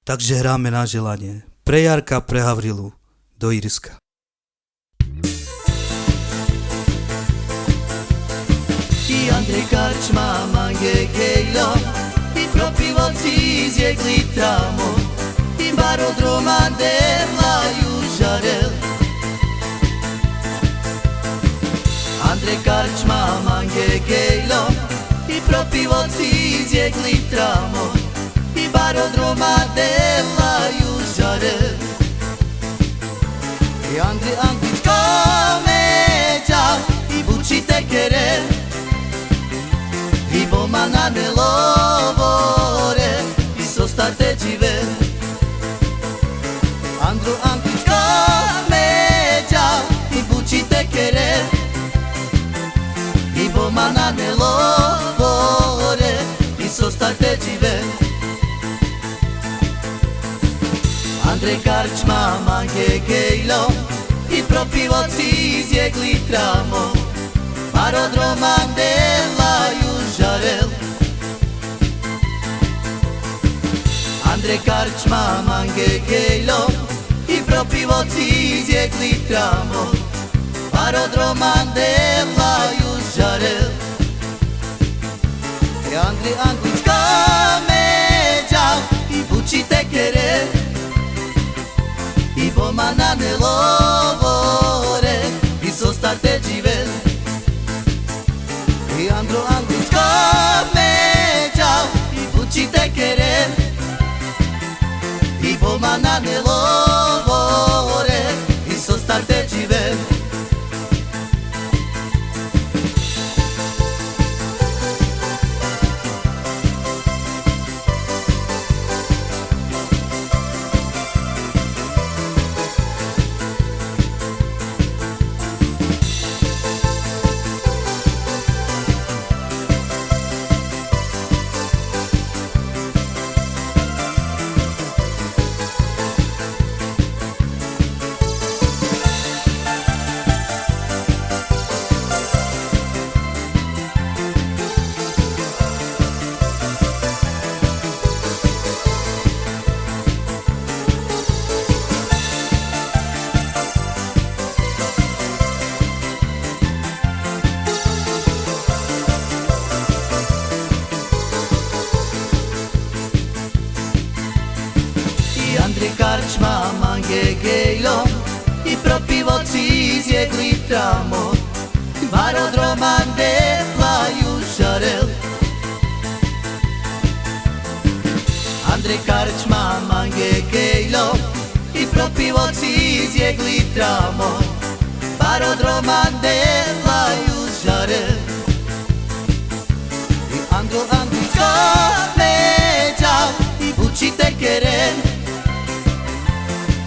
Takže hráme na želanie. Pre Jarka, pre Havrilu, do Iriska. I Andrej Karčma, Mange Gejlo, i propivoci izjekli tamo, i barodroman devlaju žarel. Andrej Karčma, Mange Gejlo, i propivoci izjekli tamo, i barodroman devlaju žarel. I Andrej Angličko međa, i buči tekere, i boma na nelovore, i sostate džive. Andru Angličko međa, i buči tekere, i boma na nelovore, i sostate džive. Andrej Karčma, Mange Gejlo, i propivoci izjekli tramo, barodroman devlaju žarel. Andrej Karčma, Mange Gejlo, i propivoci izjekli tramo, barodroman devlaju žarel. I Andrej Anglička međa, i buči tekere, i boma na nelovore, i sostate džive. I Andro Angličko međa, i buči tekere, i boma na nelovore, i sostate džive. Andrej Karčma, Mange Gejlo, i propivoci izjekli tamo, barodroman devlaju žarel. Andrej Karčma, Mange Gejlo, i propivoci izjekli tamo, barodroman devlaju žarel. I Andro Angličko međa, i buči tekere,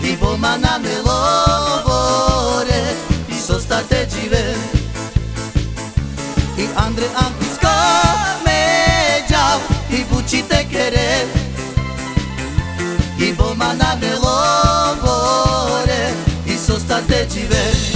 i boma na nelovore, i sostate džive. I Andrej Angličko međa, i buči tekere, i boma na nelovore, i sostate džive.